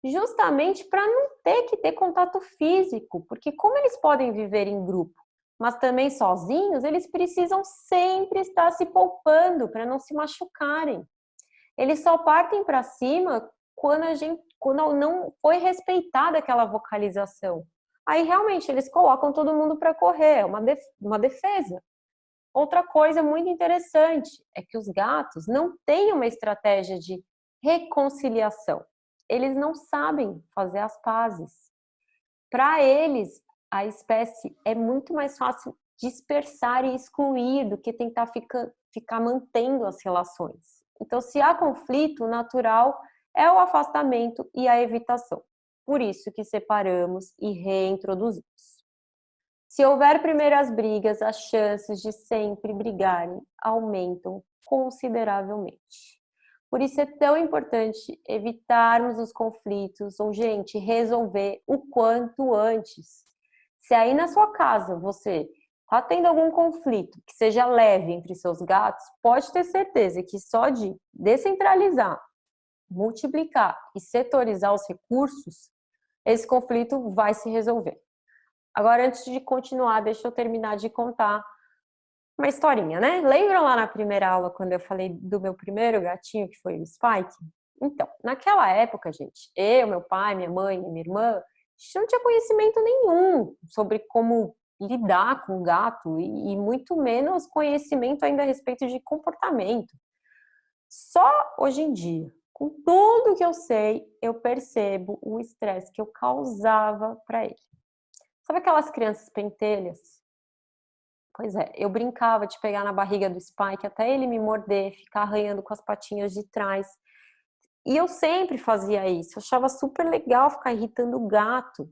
justamente para não ter que ter contato físico, porque como eles podem viver em grupo, mas também sozinhos, eles precisam sempre estar se poupando para não se machucarem. Eles só partem para cima quando não foi respeitada aquela vocalização. Aí realmente eles colocam todo mundo para correr, é uma defesa. Outra coisa muito interessante é que os gatos não têm uma estratégia de reconciliação. Eles não sabem fazer as pazes. Para eles, a espécie é muito mais fácil dispersar e excluir do que tentar ficar mantendo as relações. Então, se há conflito, o natural é o afastamento e a evitação. Por isso que separamos e reintroduzimos. Se houver primeiras brigas, as chances de sempre brigarem aumentam consideravelmente. Por isso é tão importante evitarmos os conflitos ou, gente, resolver o quanto antes. Se aí na sua casa você está tendo algum conflito que seja leve entre seus gatos, pode ter certeza que só de descentralizar, multiplicar e setorizar os recursos, esse conflito vai se resolver. Agora, antes de continuar, deixa eu terminar de contar uma historinha, né? Lembram lá na primeira aula, quando eu falei do meu primeiro gatinho, que foi o Spike? Então, naquela época, gente, eu, meu pai, minha mãe e minha irmã, a gente não tinha conhecimento nenhum sobre como lidar com o gato e muito menos conhecimento ainda a respeito de comportamento. Só hoje em dia, com tudo que eu sei, eu percebo o estresse que eu causava para ele. Sabe aquelas crianças pentelhas? Pois é, eu brincava de pegar na barriga do Spike até ele me morder, ficar arranhando com as patinhas de trás. E eu sempre fazia isso, eu achava super legal ficar irritando o gato.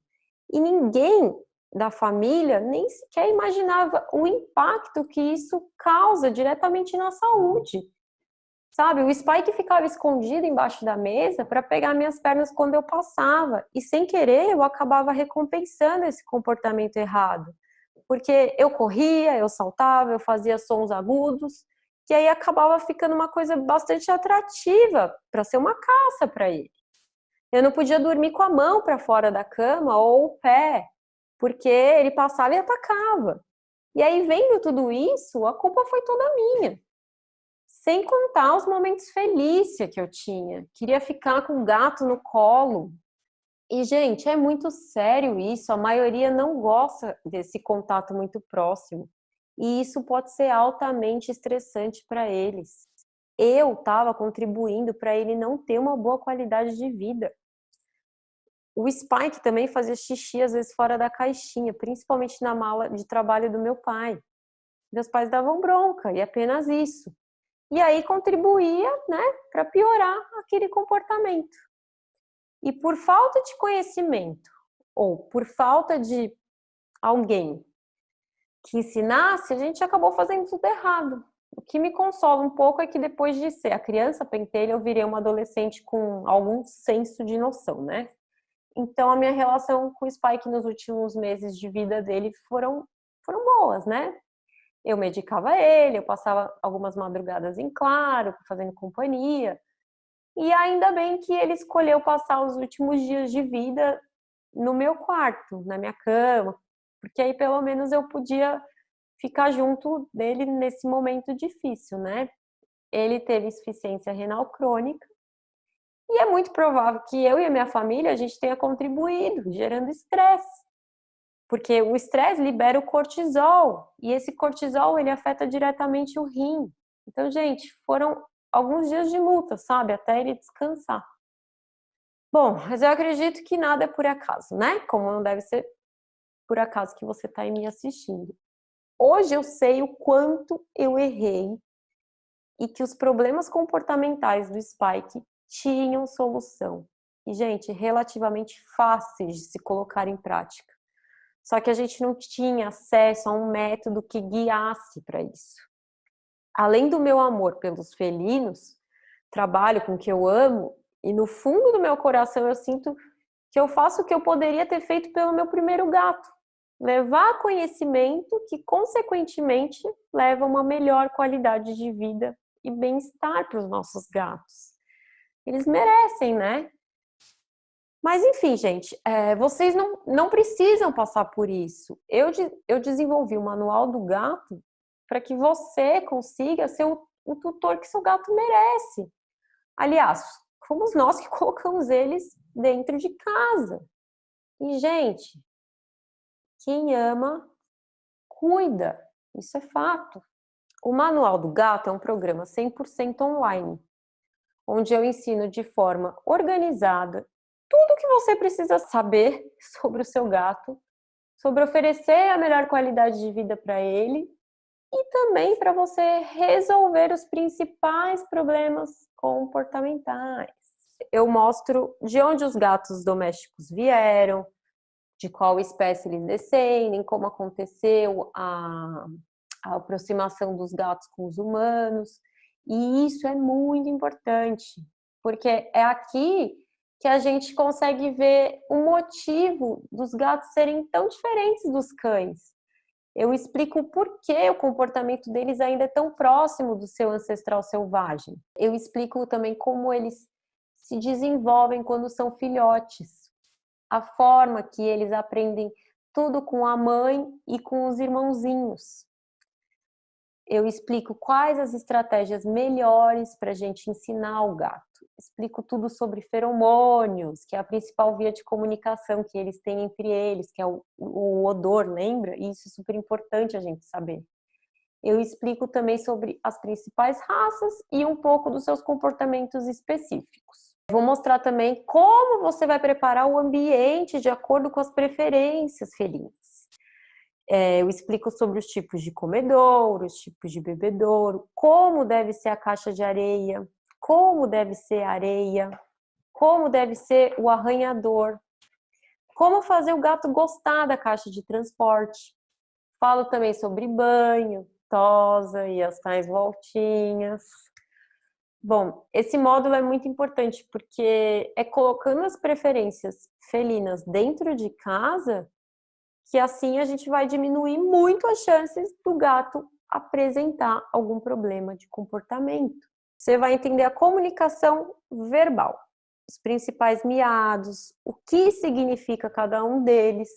E ninguém da família nem sequer imaginava o impacto que isso causa diretamente na saúde. Sabe, o Spike ficava escondido embaixo da mesa para pegar minhas pernas quando eu passava. E sem querer eu acabava recompensando esse comportamento errado. Porque eu corria, eu saltava, eu fazia sons agudos, que aí acabava ficando uma coisa bastante atrativa para ser uma caça para ele. Eu não podia dormir com a mão para fora da cama ou o pé, porque ele passava e atacava. E aí, vendo tudo isso, a culpa foi toda minha. Sem contar os momentos felizes que eu tinha. Queria ficar com o gato no colo. E, gente, é muito sério isso. A maioria não gosta desse contato muito próximo. E isso pode ser altamente estressante para eles. Eu estava contribuindo para ele não ter uma boa qualidade de vida. O Spike também fazia xixi, às vezes, fora da caixinha, principalmente na mala de trabalho do meu pai. Meus pais davam bronca, e apenas isso. E aí contribuía, né, para piorar aquele comportamento. E por falta de conhecimento, ou por falta de alguém que ensinasse, a gente acabou fazendo tudo errado. O que me consola um pouco é que depois de ser a criança pentelha, eu virei uma adolescente com algum senso de noção, né? Então a minha relação com o Spike nos últimos meses de vida dele foram boas, né? Eu medicava ele, eu passava algumas madrugadas em claro, fazendo companhia. E ainda bem que ele escolheu passar os últimos dias de vida no meu quarto, na minha cama, porque aí pelo menos eu podia ficar junto dele nesse momento difícil, né? Ele teve insuficiência renal crônica e é muito provável que eu e a minha família a gente tenha contribuído, gerando estresse. Porque o estresse libera o cortisol e esse cortisol ele afeta diretamente o rim. Então, gente, foram alguns dias de luta, sabe? Até ele descansar. Bom, mas eu acredito que nada é por acaso, né? Como não deve ser por acaso que você está aí me assistindo. Hoje eu sei o quanto eu errei e que os problemas comportamentais do Spike tinham solução. E, gente, relativamente fáceis de se colocar em prática. Só que a gente não tinha acesso a um método que guiasse para isso. Além do meu amor pelos felinos, trabalho com o que eu amo, e no fundo do meu coração eu sinto que eu faço o que eu poderia ter feito pelo meu primeiro gato. Levar conhecimento que, consequentemente, leva a uma melhor qualidade de vida e bem-estar para os nossos gatos. Eles merecem, né? Mas enfim, gente, vocês não precisam passar por isso. Eu desenvolvi o Manual do Gato para que você consiga ser o tutor que seu gato merece. Aliás, fomos nós que colocamos eles dentro de casa. E, gente, quem ama, cuida. Isso é fato. O Manual do Gato é um programa 100% online, onde eu ensino de forma organizada tudo o que você precisa saber sobre o seu gato, sobre oferecer a melhor qualidade de vida para ele e também para você resolver os principais problemas comportamentais. Eu mostro de onde os gatos domésticos vieram, de qual espécie eles descendem, como aconteceu a aproximação dos gatos com os humanos. E isso é muito importante, porque é aqui que a gente consegue ver o motivo dos gatos serem tão diferentes dos cães. Eu explico o porquê o comportamento deles ainda é tão próximo do seu ancestral selvagem. Eu explico também como eles se desenvolvem quando são filhotes. a forma que eles aprendem tudo com a mãe e com os irmãozinhos. Eu explico quais as estratégias melhores para a gente ensinar o gato. Explico tudo sobre feromônios, que é a principal via de comunicação que eles têm entre eles, que é o odor, lembra? E isso é super importante a gente saber. Eu explico também sobre as principais raças e um pouco dos seus comportamentos específicos. Vou mostrar também como você vai preparar o ambiente de acordo com as preferências felinas. Eu explico sobre os tipos de comedouro, os tipos de bebedouro, como deve ser a caixa de areia, como deve ser a areia, como deve ser o arranhador, como fazer o gato gostar da caixa de transporte. Falo também sobre banho, tosa e as tais voltinhas. Bom, esse módulo é muito importante porque é colocando as preferências felinas dentro de casa que assim a gente vai diminuir muito as chances do gato apresentar algum problema de comportamento. Você vai entender a comunicação verbal, os principais miados, o que significa cada um deles,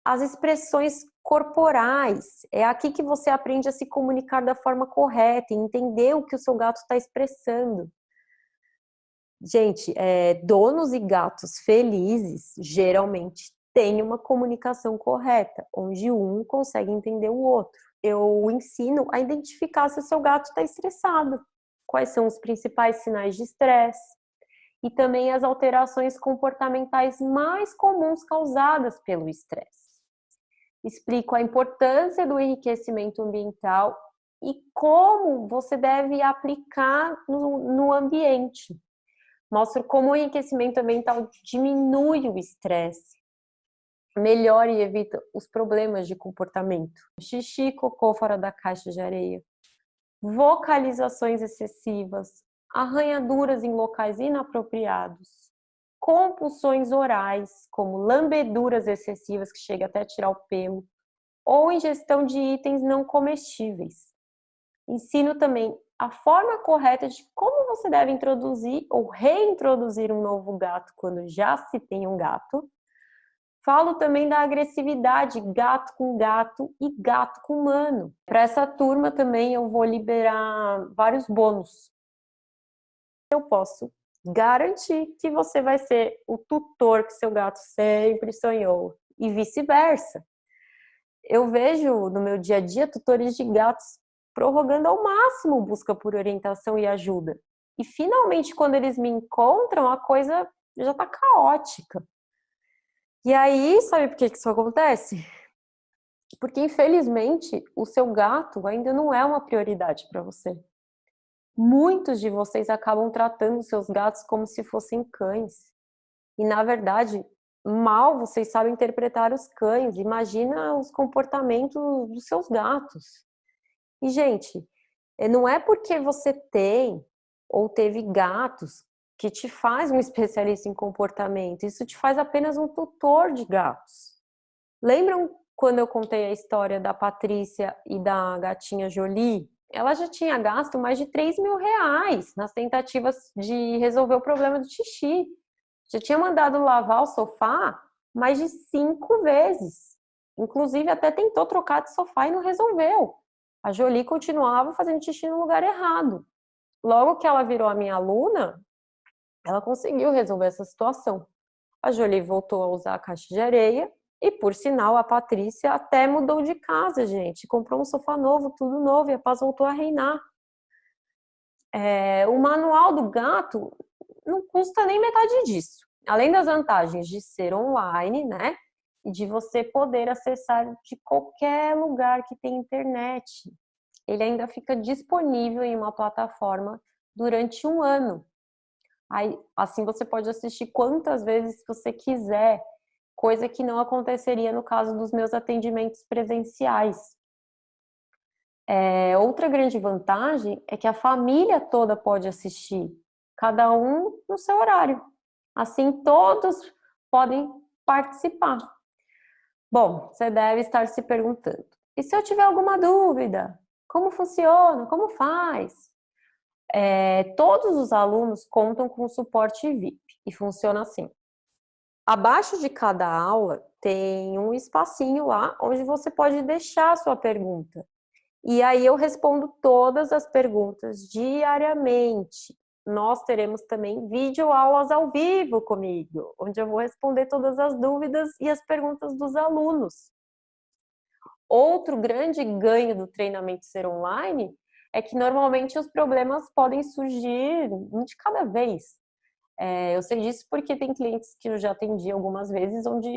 as expressões corporais. É aqui que você aprende a se comunicar da forma correta e entender o que o seu gato está expressando. Gente, donos e gatos felizes geralmente têm uma comunicação correta, onde um consegue entender o outro. Eu ensino a identificar se o seu gato está estressado, quais são os principais sinais de estresse e também as alterações comportamentais mais comuns causadas pelo estresse. Explico a importância do enriquecimento ambiental e como você deve aplicar no ambiente. Mostro como o enriquecimento ambiental diminui o estresse, melhora e evita os problemas de comportamento. Xixi e cocô fora da caixa de areia, vocalizações excessivas, arranhaduras em locais inapropriados, compulsões orais, como lambeduras excessivas que chega até a tirar o pelo, ou ingestão de itens não comestíveis. Ensino também a forma correta de como você deve introduzir ou reintroduzir um novo gato quando já se tem um gato. Falo também da agressividade gato com gato e gato com humano. Para essa turma também eu vou liberar vários bônus. Eu posso garantir que você vai ser o tutor que seu gato sempre sonhou e vice-versa. Eu vejo no meu dia a dia tutores de gatos prorrogando ao máximo busca por orientação e ajuda. E finalmente, quando eles me encontram, a coisa já está caótica. E aí, sabe por que isso acontece? Porque, infelizmente, o seu gato ainda não é uma prioridade para você. Muitos de vocês acabam tratando seus gatos como se fossem cães. E, na verdade, mal vocês sabem interpretar os cães. Imagina os comportamentos dos seus gatos. E, gente, não é porque você tem ou teve gatos que te faz um especialista em comportamento. Isso te faz apenas um tutor de gatos. Lembram quando eu contei a história da Patrícia e da gatinha Jolie? Ela já tinha gasto mais de 3 mil reais nas tentativas de resolver o problema do xixi. Já tinha mandado lavar o sofá mais de 5 vezes. Inclusive, até tentou trocar de sofá e não resolveu. A Jolie continuava fazendo xixi no lugar errado. Logo que ela virou a minha aluna, ela conseguiu resolver essa situação. A Jolie voltou a usar a caixa de areia e, por sinal, a Patrícia até mudou de casa, gente. Comprou um sofá novo, tudo novo, e a paz voltou a reinar. O manual do gato não custa nem metade disso. Além das vantagens de ser online, né? E de você poder acessar de qualquer lugar que tem internet. Ele ainda fica disponível em uma plataforma durante 1 ano. Aí, assim você pode assistir quantas vezes você quiser, coisa que não aconteceria no caso dos meus atendimentos presenciais. Outra grande vantagem é que a família toda pode assistir, cada um no seu horário. Assim, todos podem participar. Bom, você deve estar se perguntando: e se eu tiver alguma dúvida? Como funciona? Como faz? Todos os alunos contam com suporte VIP e funciona assim. Abaixo de cada aula tem um espacinho lá onde você pode deixar a sua pergunta. E aí eu respondo todas as perguntas diariamente. Nós teremos também videoaulas ao vivo comigo, onde eu vou responder todas as dúvidas e as perguntas dos alunos. Outro grande ganho do treinamento ser online é que normalmente os problemas podem surgir um de cada vez. Eu sei disso porque tem clientes que eu já atendi algumas vezes, onde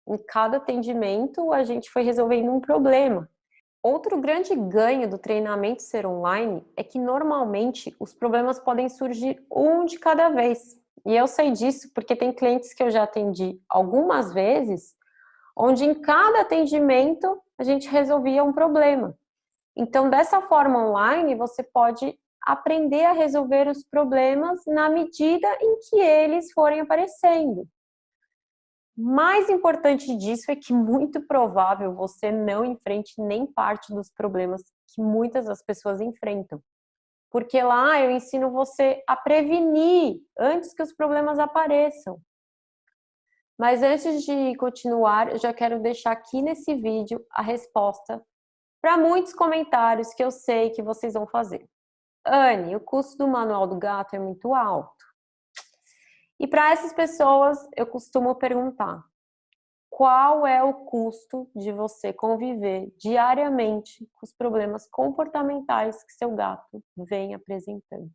em cada atendimento a gente foi resolvendo um problema. Outro grande ganho do treinamento ser online é que normalmente os problemas podem surgir um de cada vez. E eu sei disso porque tem clientes que eu já atendi algumas vezes, onde em cada atendimento a gente resolvia um problema. Então, dessa forma online, você pode aprender a resolver os problemas na medida em que eles forem aparecendo. Mais importante disso é que muito provável você não enfrente nem parte dos problemas que muitas das pessoas enfrentam. Porque lá eu ensino você a prevenir antes que os problemas apareçam. Mas antes de continuar, eu já quero deixar aqui nesse vídeo a resposta para muitos comentários que eu sei que vocês vão fazer. Anne, o custo do manual do gato é muito alto. E para essas pessoas, eu costumo perguntar: qual é o custo de você conviver diariamente com os problemas comportamentais que seu gato vem apresentando?